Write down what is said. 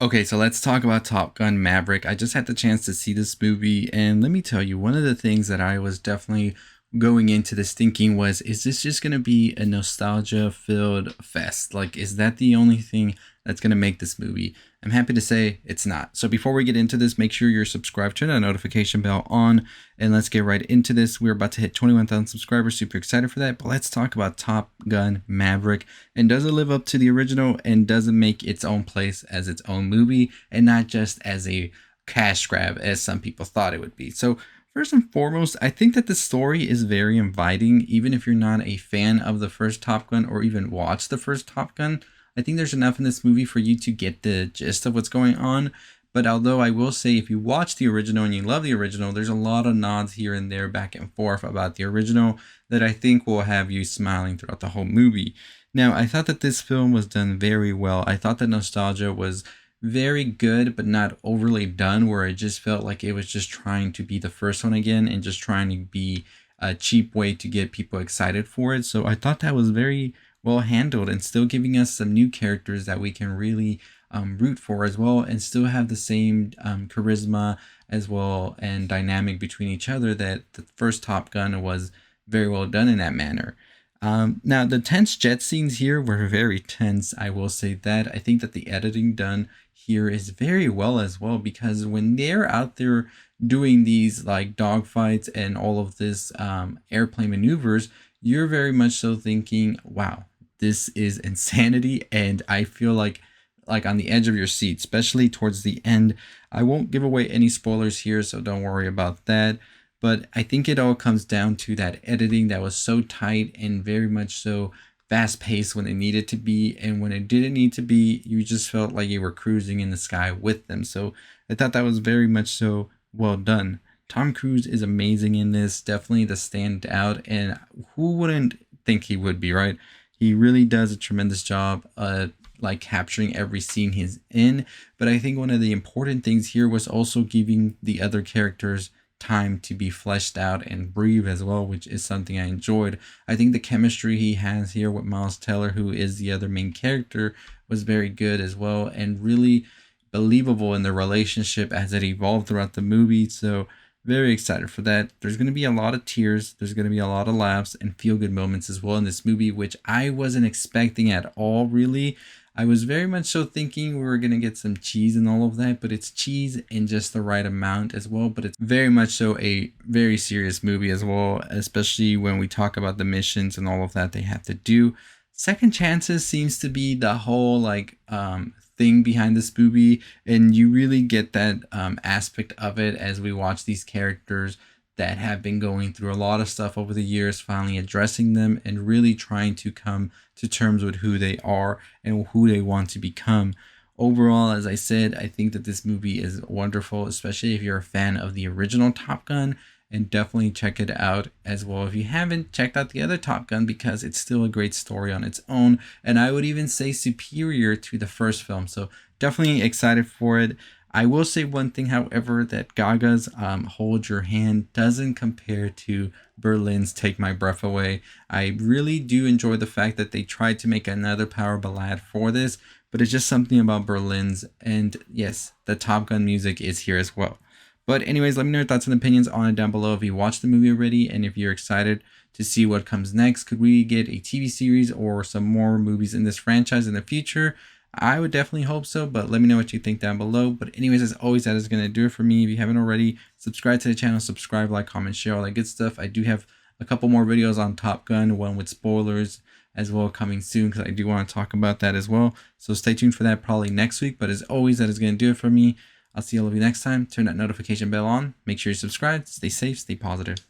Okay, so let's talk about Top Gun Maverick. I just had the chance to see this movie, and let me tell you, one of the things that I was definitely going into this thinking was, is this just going to be a nostalgia filled fest? Like, is that the only thing that's going to make this movie? I'm happy to say it's not. So before we get into this, make sure you're subscribed, turn that notification bell on, and let's get right into this. We're about to hit 21,000 subscribers. Super excited for that. But let's talk about Top Gun Maverick. And does it live up to the original, and does it make its own place as its own movie and not just as a cash grab as some people thought it would be? So first and foremost, I think that the story is very inviting, even if you're not a fan of the first Top Gun or even watched the first Top Gun. I think there's enough in this movie for you to get the gist of what's going on. But although I will say, if you watch the original and you love the original, there's a lot of nods here and there back and forth about the original that I think will have you smiling throughout the whole movie. Now, I thought that this film was done very well. I thought that nostalgia was very good, but not overly done, where it just felt like it was just trying to be the first one again and just trying to be a cheap way to get people excited for it. So I thought that was very well handled and still giving us some new characters that we can really root for as well, and still have the same charisma as well and dynamic between each other that the first Top Gun was very well done in that manner. Now, the tense jet scenes here were very tense. I will say that. I think that the editing done here is very well as well, because when they're out there doing these like dogfights and all of this airplane maneuvers, you're very much so thinking, wow, this is insanity. And I feel like on the edge of your seat, especially towards the end. I won't give away any spoilers here, so don't worry about that. But I think it all comes down to that editing that was so tight and very much so fast paced when it needed to be. And when it didn't need to be, you just felt like you were cruising in the sky with them. So I thought that was very much so well done. Tom Cruise is amazing in this, definitely the standout. And who wouldn't think he would be, right? He really does a tremendous job like capturing every scene he's in. But I think one of the important things here was also giving the other characters time to be fleshed out and breathe as well, which is something I enjoyed. I think the chemistry he has here with Miles Teller, who is the other main character, was very good as well, and really believable in the relationship as it evolved throughout the movie. So very excited for that. There's going to be a lot of tears. There's going to be a lot of laughs and feel good moments as well in this movie, which I wasn't expecting at all, really. I was very much so thinking we were going to get some cheese and all of that, but it's cheese in just the right amount as well. But it's very much so a very serious movie as well, especially when we talk about the missions and all of that they have to do. Second chances seems to be the whole thing behind this movie, and you really get that aspect of it as we watch these characters that have been going through a lot of stuff over the years, finally addressing them and really trying to come to terms with who they are and who they want to become. Overall, as I said, I think that this movie is wonderful, especially if you're a fan of the original Top Gun, and definitely check it out as well if you haven't checked out the other Top Gun, because it's still a great story on its own, and I would even say superior to the first film. So definitely excited for it. I will say one thing, however, that Gaga's Hold Your Hand doesn't compare to Berlin's Take My Breath Away. I really do enjoy the fact that they tried to make another power ballad for this, but it's just something about Berlin's, and yes, the Top Gun music is here as well. But anyways, let me know your thoughts and opinions on it down below if you watched the movie already, and if you're excited to see what comes next. Could we get a TV series or some more movies in this franchise in the future? I would definitely hope so, but let me know what you think down below. But anyways, as always, that is going to do it for me. If you haven't already, subscribe to the channel, subscribe, like, comment, share, all that good stuff. I do have a couple more videos on Top Gun, one with spoilers as well coming soon, because I do want to talk about that as well. So stay tuned for that probably next week. But as always, that is going to do it for me. I'll see all of you next time. Turn that notification bell on. Make sure you subscribe. Stay safe. Stay positive.